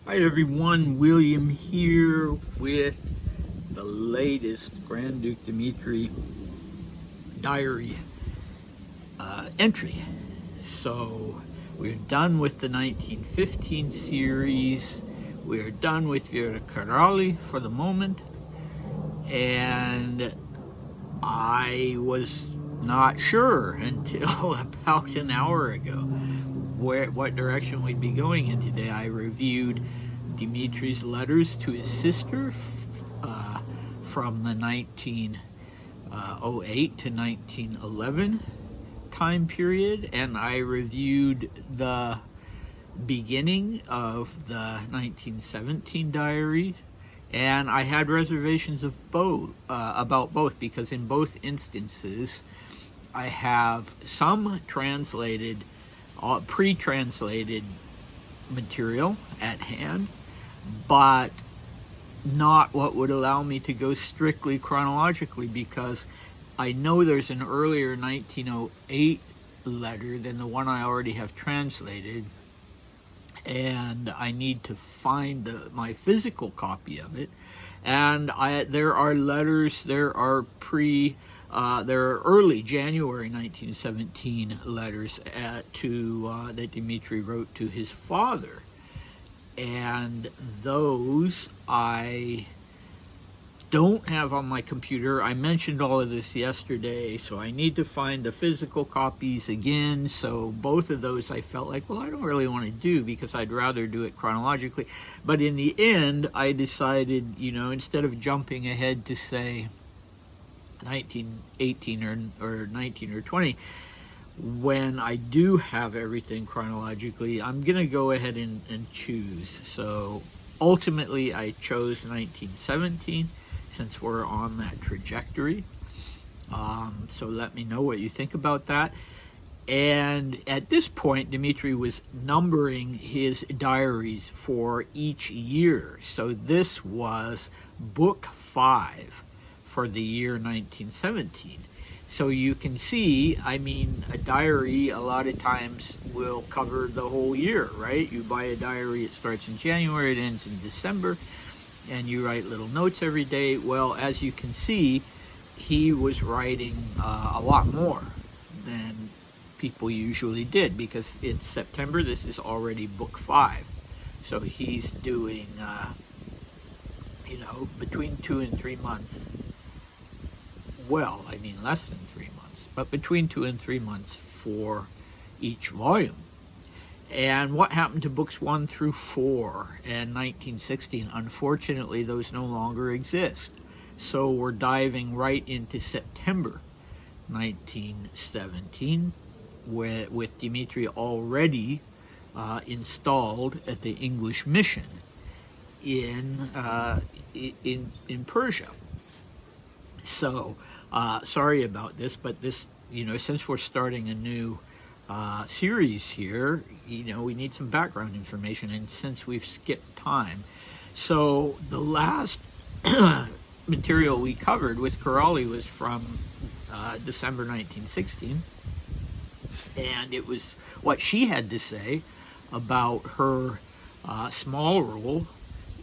Hi everyone, William here with the latest Grand Duke Dmitri diary entry. So we're done with the 1915 series, we're done with Vera Karali for the moment, and I was not sure until about an hour ago what direction we'd be going in today. I reviewed Dmitri's letters to his sister from the 1908 to 1911 time period, and I reviewed the beginning of the 1917 diary, and I had reservations of about both, because in both instances I have some translated, pre-translated material at hand, but not what would allow me to go strictly chronologically, because I know there's an earlier 1908 letter than the one I already have translated, and I need to find my physical copy of it. And there are letters, there are early January 1917 letters that Dmitri wrote to his father, and those I don't have on my computer. I mentioned all of this yesterday, so I need to find the physical copies again. So both of those I felt like, well, I don't really want to do, because I'd rather do it chronologically. But in the end, I decided, instead of jumping ahead to say 1918 or 19 or 20, when I do have everything chronologically, I'm going to go ahead and choose. So ultimately, I chose 1917, since we're on that trajectory. So let me know what you think about that. And at this point, Dmitri was numbering his diaries for each year. So this was book 5 for the year 1917. So you can see, a diary a lot of times will cover the whole year, right? You buy a diary, it starts in January, it ends in December, and you write little notes every day. Well, as you can see, he was writing a lot more than people usually did, because it's September. This is already book 5. So he's doing, between 2 and 3 months. Well, less than 3 months, but between 2 and 3 months for each volume. And what happened to books 1 through 4 in 1916? Unfortunately, those no longer exist. So we're diving right into September 1917 with Dmitri already installed at the English mission in Persia. So, sorry about this, but this, since we're starting a new series here, we need some background information, and since we've skipped time. So the last material we covered with Karali was from December 1916, and it was what she had to say about her small role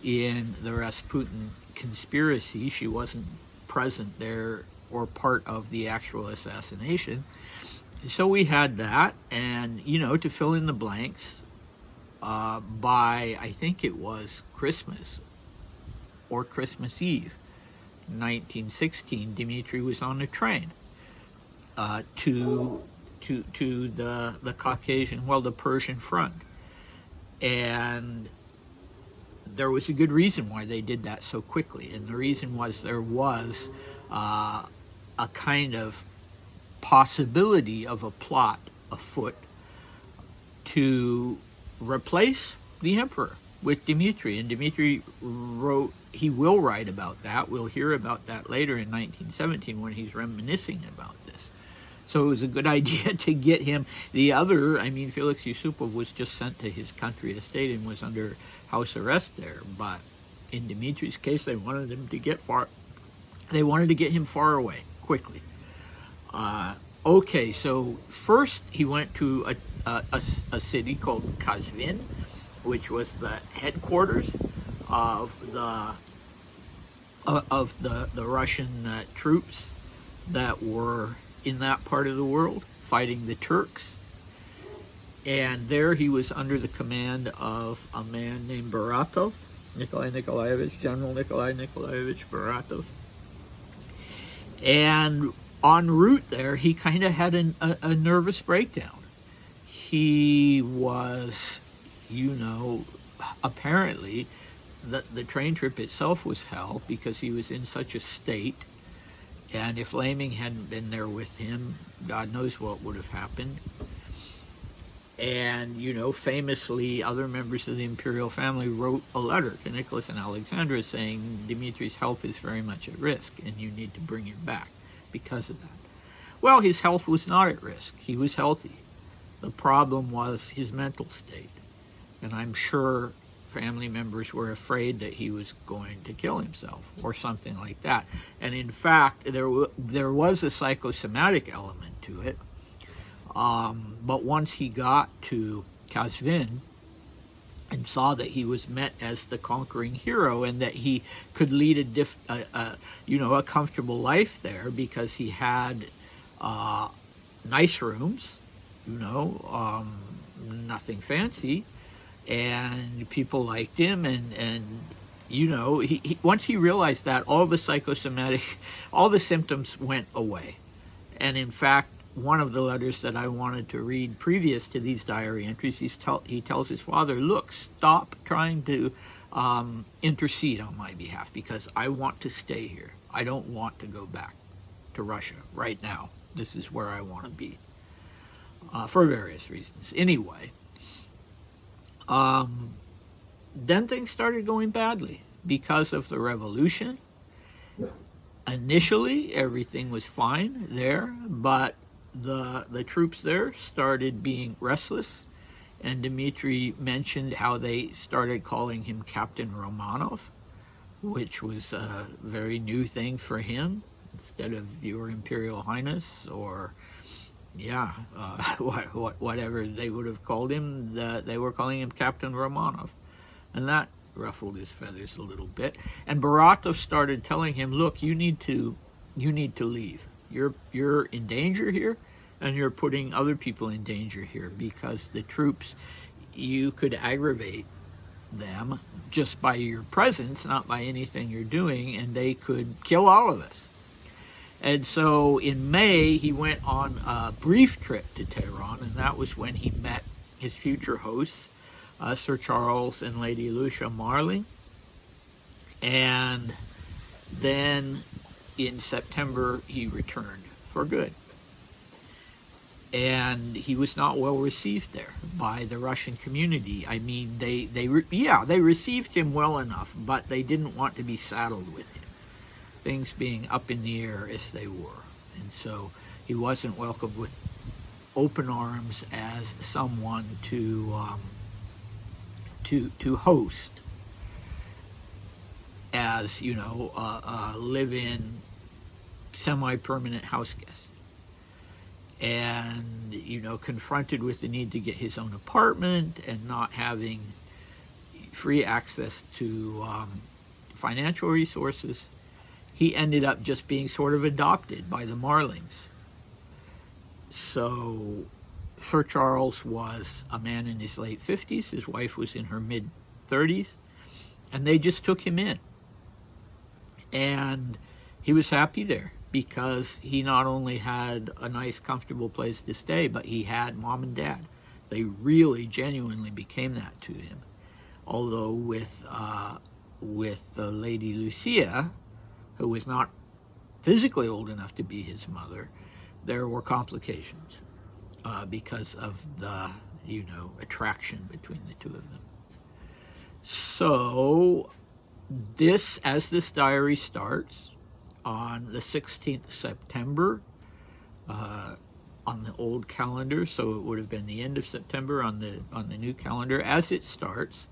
in the Rasputin conspiracy. She wasn't present there or part of the actual assassination. So we had that, and to fill in the blanks, by I think it was Christmas or Christmas Eve 1916, Dmitri was on a train to the Caucasian, the Persian front, and there was a good reason why they did that so quickly. And the reason was there was a kind of possibility of a plot afoot to replace the emperor with Dmitri. And Dmitri wrote, he will write about that. We'll hear about that later in 1917 when he's reminiscing about this. So it was a good idea to get him. The other, Felix Yusupov was just sent to his country estate and was under house arrest there. But in Dmitri's case, they wanted him to get far. They wanted to get him far away quickly. Okay, so first he went to a city called Kazvin, which was the headquarters of the Russian troops that were in that part of the world fighting the Turks. And there he was under the command of a man named Baratov, General Nikolai Nikolaevich Baratov. And en route there, he kind of had a nervous breakdown. He was, apparently the train trip itself was hell because he was in such a state. And if Laming hadn't been there with him, God knows what would have happened. And, famously, other members of the imperial family wrote a letter to Nicholas and Alexandra saying Dmitri's health is very much at risk and you need to bring him back because of that. Well, his health was not at risk. He was healthy. The problem was his mental state. And I'm sure family members were afraid that he was going to kill himself or something like that. And in fact, there was a psychosomatic element to it. But once he got to Kazvin and saw that he was met as the conquering hero and that he could lead a comfortable life there because he had nice rooms, nothing fancy, and people liked him, and he once he realized that, all the symptoms went away. And in fact, one of the letters that I wanted to read previous to these diary entries, he tells his father, look, stop trying to intercede on my behalf because I want to stay here. I don't want to go back to Russia right now. This is where I want to be for various reasons. Anyway, then things started going badly because of the revolution. Initially, everything was fine there, but the troops there started being restless, and Dmitri mentioned how they started calling him Captain Romanov, which was a very new thing for him, instead of Your Imperial Highness or whatever they would have called him. They were calling him Captain Romanov, and that ruffled his feathers a little bit. And Baratov started telling him, look, you need to leave. You're in danger here, and you're putting other people in danger here because the troops, you could aggravate them just by your presence, not by anything you're doing, and they could kill all of us. And so in May, he went on a brief trip to Tehran, and that was when he met his future hosts, Sir Charles and Lady Lucia Marling. And then in September, he returned for good. And he was not well received there by the Russian community. I mean, they received him well enough, but they didn't want to be saddled with him, things being up in the air as they were. And so he wasn't welcomed with open arms as someone to host, as a live-in semi-permanent house guest. And confronted with the need to get his own apartment and not having free access to financial resources, he ended up just being sort of adopted by the Marlings. So Sir Charles was a man in his late 50s. His wife was in her mid-30s. And they just took him in. And he was happy there because he not only had a nice, comfortable place to stay, but he had mom and dad. They really genuinely became that to him. Although with the Lady Lucia, who was not physically old enough to be his mother, there were complications because of the, attraction between the two of them. So as this diary starts, on the 16th September, on the old calendar, so it would have been the end of September on the new calendar, as it starts,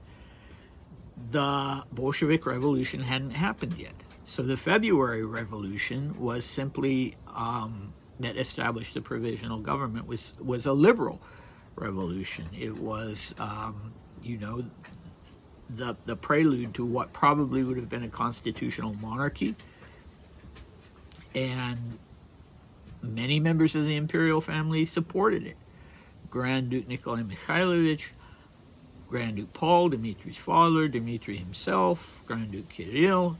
the Bolshevik Revolution hadn't happened yet. So the February Revolution was simply, that established the provisional government, was a liberal revolution. It was you know, the prelude to what probably would have been a constitutional monarchy. And many members of the imperial family supported it. Grand Duke Nikolai Mikhailovich, Grand Duke Paul, Dmitri's father, Dmitri himself, Grand Duke Kirill.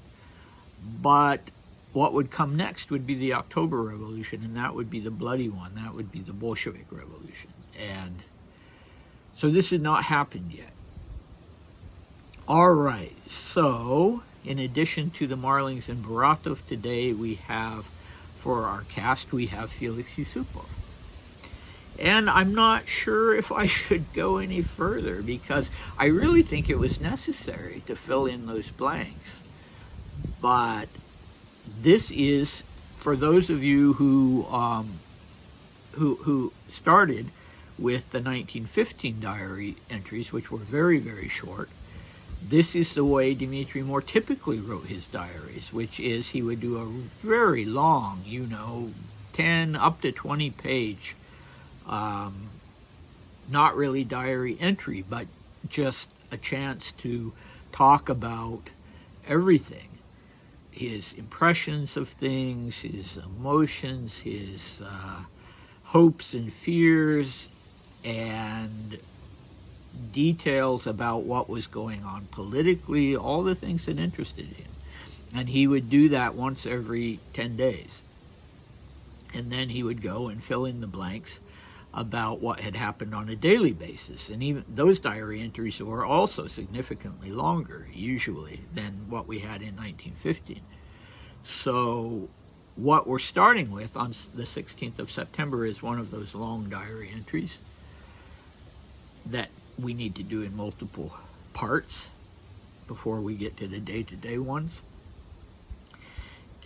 But what would come next would be the October Revolution, and that would be the bloody one. That would be the Bolshevik Revolution. And so this had not happened yet. All right, so in addition to the Marlings and Baratov today, we have, for our cast, we have Felix Yusupov. And I'm not sure if I should go any further, because I really think it was necessary to fill in those blanks. But this is, for those of you who started with the 1915 diary entries, which were very, very short, this is the way Dmitri more typically wrote his diaries, which is he would do a very long, 10 up to 20 page, not really diary entry, but just a chance to talk about everything. His impressions of things, his emotions, his hopes and fears, and details about what was going on politically, all the things that interested him. And he would do that once every 10 days. And then he would go and fill in the blanks about what had happened on a daily basis. And even those diary entries were also significantly longer, usually, than what we had in 1915. So what we're starting with on the 16th of September is one of those long diary entries that we need to do in multiple parts before we get to the day-to-day ones.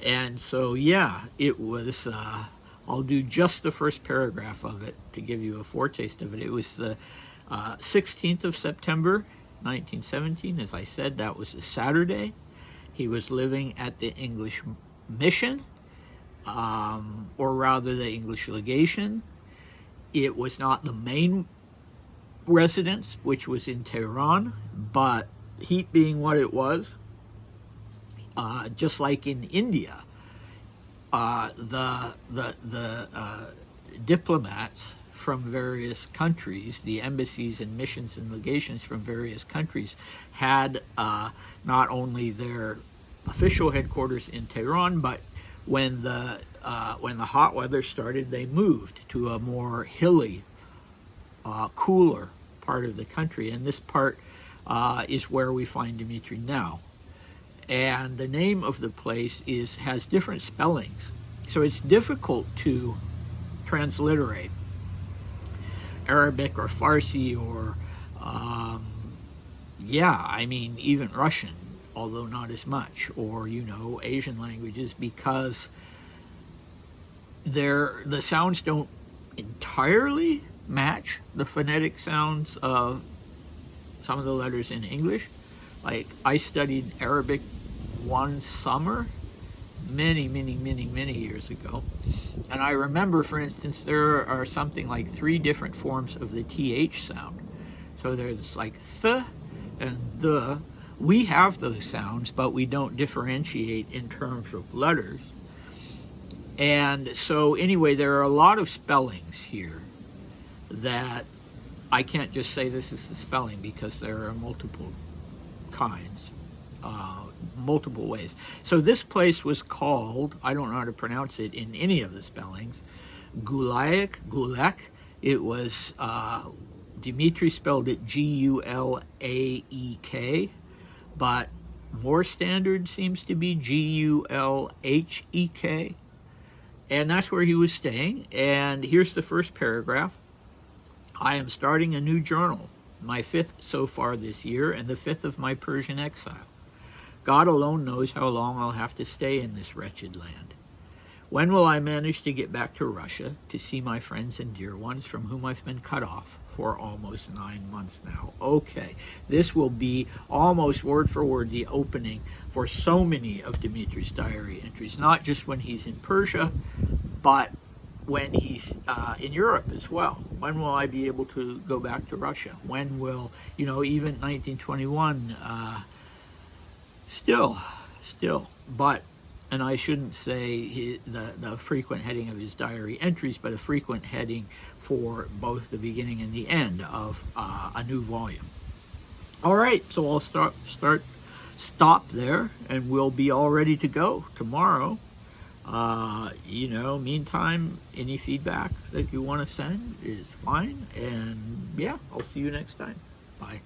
And so, yeah, it was, I'll do just the first paragraph of it to give you a foretaste of it. It was the 16th of September, 1917. As I said, that was a Saturday. He was living at the English mission, or rather the English legation. It was not the main residence, which was in Tehran, but heat being what it was, just like in India, the diplomats from various countries, the embassies and missions and legations from various countries, had not only their official headquarters in Tehran, but when the hot weather started, they moved to a more hilly, cooler part of the country, and this part is where we find Dmitri now. And the name of the place has different spellings, so it's difficult to transliterate Arabic or Farsi or even Russian, although not as much, or Asian languages, because the sounds don't entirely match the phonetic sounds of some of the letters in English. Like, I studied Arabic one summer many years ago, and I remember, for instance, there are something like 3 different forms of the TH sound. So there's like th and the. We have those sounds, but we don't differentiate in terms of letters. And so anyway, there are a lot of spellings here that I can't just say this is the spelling, because there are multiple kinds, multiple ways. So this place was called, I don't know how to pronounce it in any of the spellings, Gulhek. It was, Dmitri spelled it Gulaek, but more standard seems to be Gulhek. And that's where he was staying. And here's the first paragraph. I am starting a new journal, my 5th so far this year, and the 5th of my Persian exile. God alone knows how long I'll have to stay in this wretched land. When will I manage to get back to Russia to see my friends and dear ones from whom I've been cut off for almost 9 months now? Okay, this will be almost word for word the opening for so many of Dmitri's diary entries, not just when he's in Persia, but when he's in Europe as well. When will I be able to go back to Russia? When will, even 1921, still, but, and I shouldn't say the frequent heading of his diary entries, but a frequent heading for both the beginning and the end of a new volume. All right, so I'll stop there, and we'll be all ready to go tomorrow. Meantime, any feedback that you want to send is fine. And yeah, I'll see you next time. Bye.